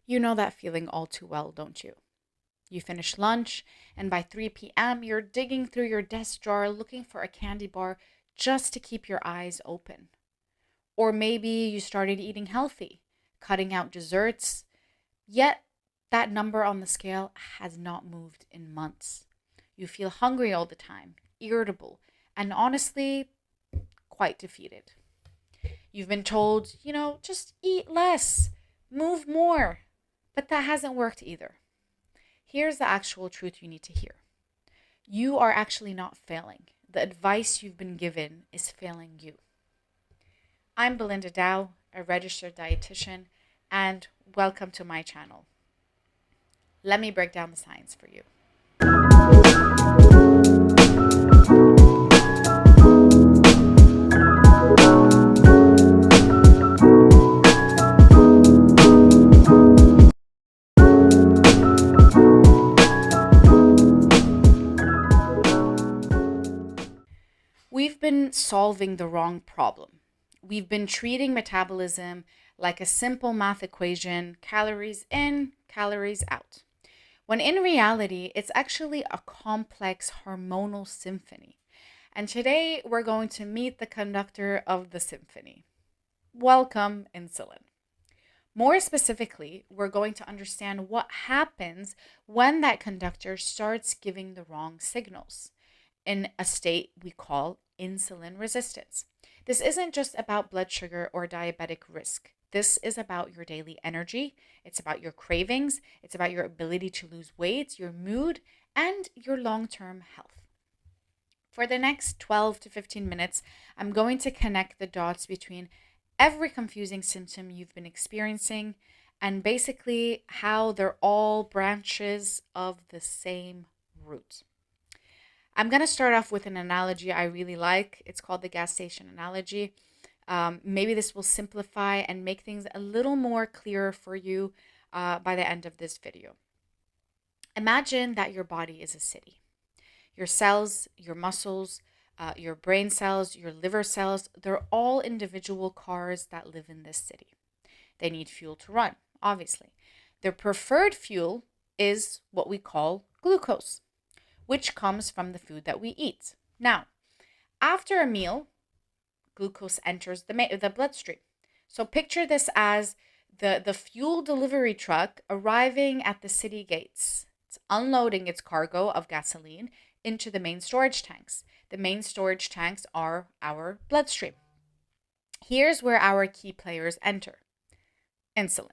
You know that feeling all too well, don't you? You finish lunch, and by 3 p.m., you're digging through your desk drawer looking for a candy bar just to keep your eyes open. Or maybe you started eating healthy, cutting out desserts, yet that number on the scale has not moved in months. You feel hungry all the time, irritable, and honestly, quite defeated. You've been told, just eat less, move more, but that hasn't worked either. Here's the actual truth you need to hear. You are actually not failing. The advice you've been given is failing you. I'm Belinda Dow, a registered dietitian, and welcome to my channel. Let me break down the science for you. We've been solving the wrong problem. We've been treating metabolism like a simple math equation, calories in, calories out. When in reality, it's actually a complex hormonal symphony. And today we're going to meet the conductor of the symphony. Welcome, insulin. More specifically, we're going to understand what happens when that conductor starts giving the wrong signals in a state we call insulin resistance. This isn't just about blood sugar or diabetic risk. This is about your daily energy. It's about your cravings. It's about your ability to lose weight, your mood, and your long-term health. For the next 12 to 15 minutes, I'm going to connect the dots between every confusing symptom you've been experiencing and basically how they're all branches of the same root. I'm going to start off with an analogy I really like. It's called the gas station analogy. Maybe this will simplify and make things a little more clearer for you by the end of this video. Imagine that your body is a city. Your cells, your muscles, your brain cells, your liver cells, they're all individual cars that live in this city. They need fuel to run, obviously. Their preferred fuel is what we call glucose, which comes from the food that we eat. Now, after a meal, glucose enters the bloodstream. So picture this as the fuel delivery truck arriving at the city gates. It's unloading its cargo of gasoline into the main storage tanks. The main storage tanks are our bloodstream. Here's where our key players enter. Insulin.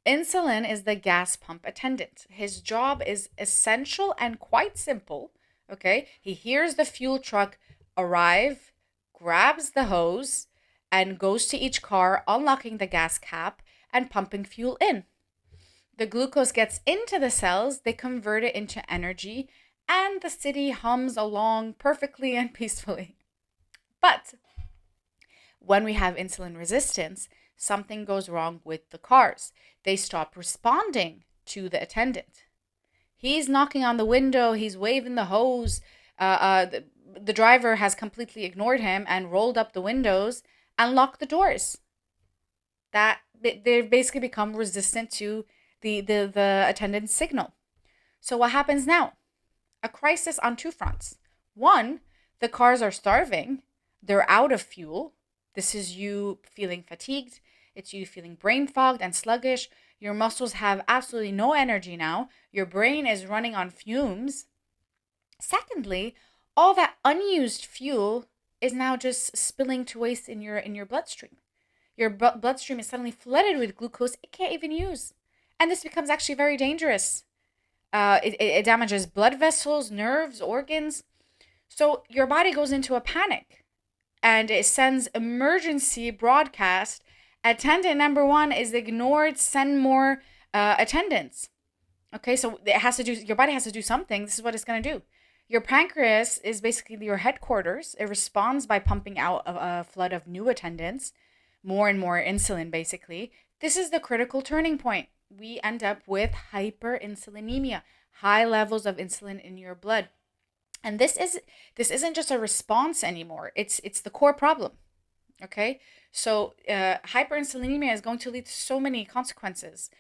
Insulin is the gas pump attendant. His job is essential and quite simple. Okay, he hears the fuel truck arrive, grabs the hose, and goes to each car, unlocking the gas cap and pumping fuel in. The glucose gets into the cells, they convert it into energy, and the city hums along perfectly and peacefully. But when we have insulin resistance, something goes wrong with the cars. They stop responding to the attendant. He's knocking on the window, he's waving the hose. The driver has completely ignored him and rolled up the windows and locked the doors. That they basically become resistant to the attendant's signal. So what happens now? A crisis on two fronts. One, the cars are starving. They're out of fuel. This is you feeling fatigued. It's you feeling brain fogged and sluggish. Your muscles have absolutely no energy now. Your brain is running on fumes. Secondly, all that unused fuel is now just spilling to waste in your bloodstream. Your bloodstream is suddenly flooded with glucose it can't even use. And this becomes actually very dangerous. It damages blood vessels, nerves, organs. So your body goes into a panic and it sends emergency broadcast. Attendant number one is ignored, send more attendants. Okay, so your body has to do something. This is what it's going to do. Your pancreas is basically your headquarters. It responds by pumping out a flood of new attendants, more and more insulin, basically. This is the critical turning point. We end up with hyperinsulinemia, high levels of insulin in your blood. And this isn't just a response anymore. It's the core problem. Okay, so hyperinsulinemia is going to lead to so many consequences.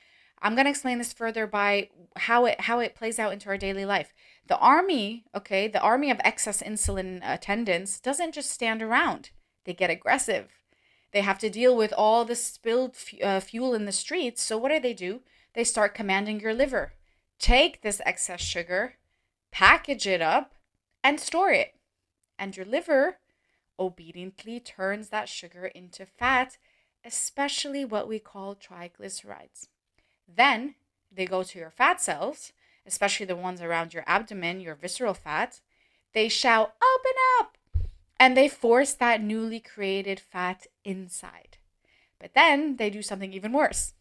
I'm going to explain this further by how it plays out into our daily life. The army, okay, the army of excess insulin attendants doesn't just stand around. They get aggressive. They have to deal with all the spilled fuel in the streets. So what do? They start commanding your liver. Take this excess sugar, package it up, and store it. And your liver obediently turns that sugar into fat, especially what we call triglycerides. Then they go to your fat cells, especially the ones around your abdomen, your visceral fat. They shout, open up! And they force that newly created fat inside. But then they do something even worse.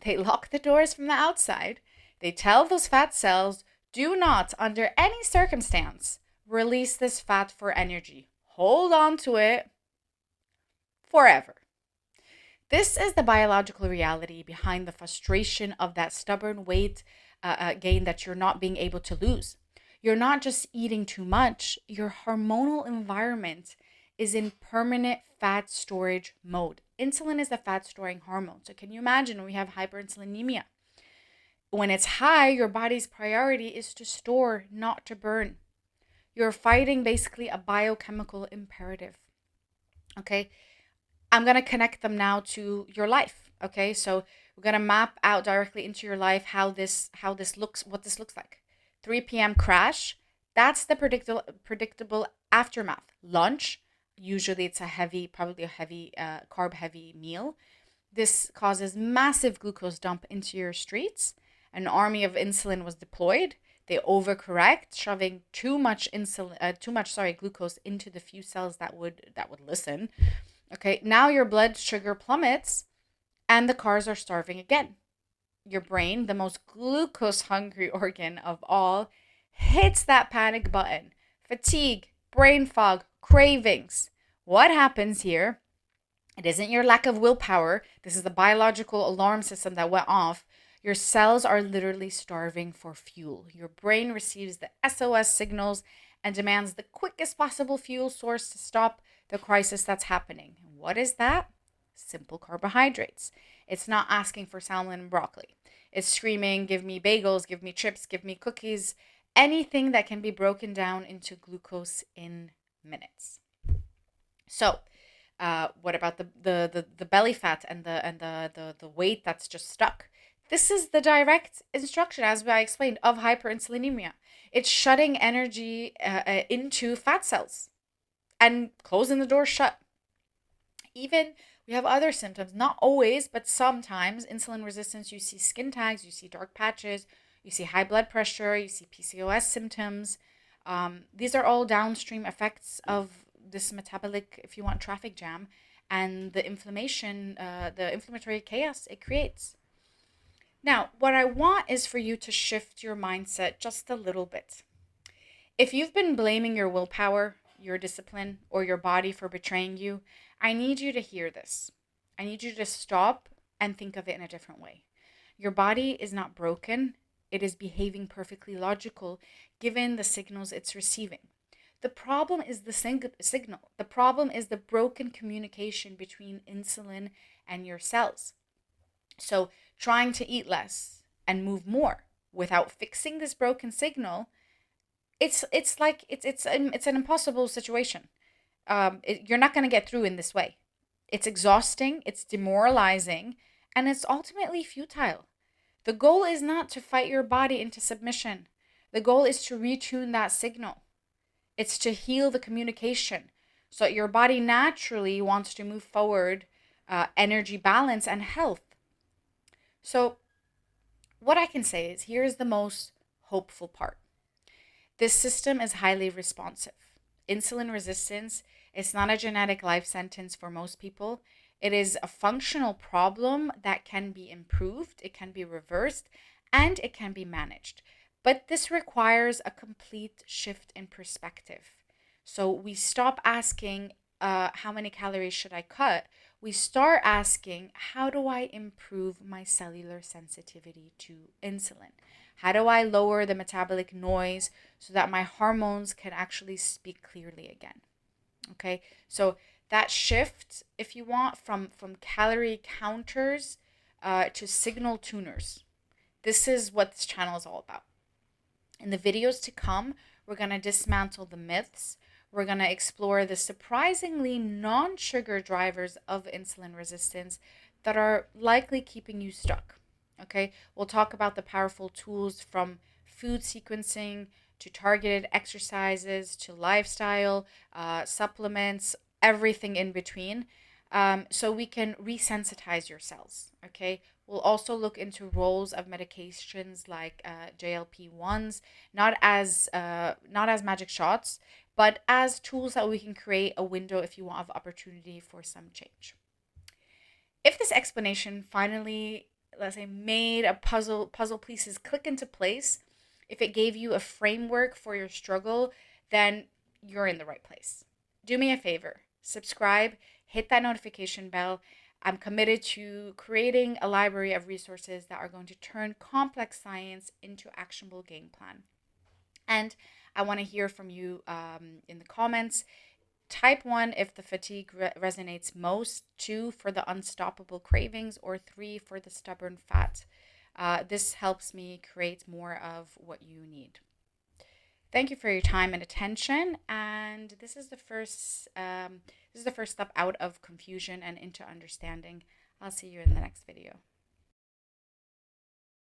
They lock the doors from the outside. They tell those fat cells, do not, under any circumstance, release this fat for energy. Hold on to it forever. This is the biological reality behind the frustration of that stubborn weight gain that you're not being able to lose. You're not just eating too much, your hormonal environment is in permanent fat storage mode. Insulin is a fat storing hormone. So, can you imagine when we have hyperinsulinemia? When it's high, your body's priority is to store, not to burn. You're fighting basically a biochemical imperative. Okay. I'm going to connect them now to your life. Okay. So we're going to map out directly into your life what this looks like. 3 p.m. crash. That's the predictable aftermath. Lunch. Usually it's probably a heavy, carb heavy meal. This causes massive glucose dump into your streets. An army of insulin was deployed. They overcorrect, shoving too much glucose into the few cells that would listen. Okay, now your blood sugar plummets and the cars are starving again. Your brain, the most glucose hungry organ of all, hits that panic button. Fatigue, brain fog, cravings. What happens here? It isn't your lack of willpower. This is the biological alarm system that went off. Your cells are literally starving for fuel. Your brain receives the SOS signals and demands the quickest possible fuel source to stop the crisis that's happening. What is that? Simple carbohydrates. It's not asking for salmon and broccoli. It's screaming, give me bagels, give me chips, give me cookies, anything that can be broken down into glucose in minutes. So, what about the belly fat and the weight that's just stuck? This is the direct instruction, as I explained, of hyperinsulinemia. It's shutting energy into fat cells and closing the door shut. Even we have other symptoms, not always, but sometimes insulin resistance. You see skin tags, you see dark patches, you see high blood pressure, you see PCOS symptoms. These are all downstream effects of this metabolic, if you want, traffic jam and the inflammation, the inflammatory chaos it creates. Now, what I want is for you to shift your mindset just a little bit. If you've been blaming your willpower, your discipline, or your body for betraying you, I need you to hear this. I need you to stop and think of it in a different way. Your body is not broken. It is behaving perfectly logical given the signals it's receiving. The problem is the signal. The problem is the broken communication between insulin and your cells. So trying to eat less and move more without fixing this broken signal, it's an impossible situation. You're not going to get through in this way. It's exhausting, it's demoralizing, and it's ultimately futile. The goal is not to fight your body into submission. The goal is to retune that signal. It's to heal the communication so that your body naturally wants to move forward, energy balance and health. So what I can say is here's the most hopeful part. This system is highly responsive. Insulin resistance is not a genetic life sentence for most people. It is a functional problem that can be improved, it can be reversed, and it can be managed. But this requires a complete shift in perspective. So we stop asking, how many calories should I cut? We start asking, how do I improve my cellular sensitivity to insulin? How do I lower the metabolic noise so that my hormones can actually speak clearly again? Okay, so that shift, if you want, from calorie counters to signal tuners. This is what this channel is all about. In the videos to come, we're going to dismantle the myths. We're going to explore the surprisingly non sugar drivers of insulin resistance that are likely keeping you stuck. Okay, we'll talk about the powerful tools from food sequencing to targeted exercises to lifestyle, supplements, everything in between, so we can resensitize your cells. Okay, we'll also look into roles of medications like GLP-1s, not as magic shots, but as tools that we can create a window if you want of opportunity for some change. If this explanation finally, let's say, made a puzzle pieces click into place, if it gave you a framework for your struggle, then you're in the right place. Do me a favor, subscribe, hit that notification bell. I'm committed to creating a library of resources that are going to turn complex science into actionable game plan. And I want to hear from you in the comments. Type 1 if the fatigue resonates most, 2 for the unstoppable cravings, or 3 for the stubborn fat. This helps me create more of what you need. Thank you for your time and attention. And this is the first step out of confusion and into understanding. I'll see you in the next video.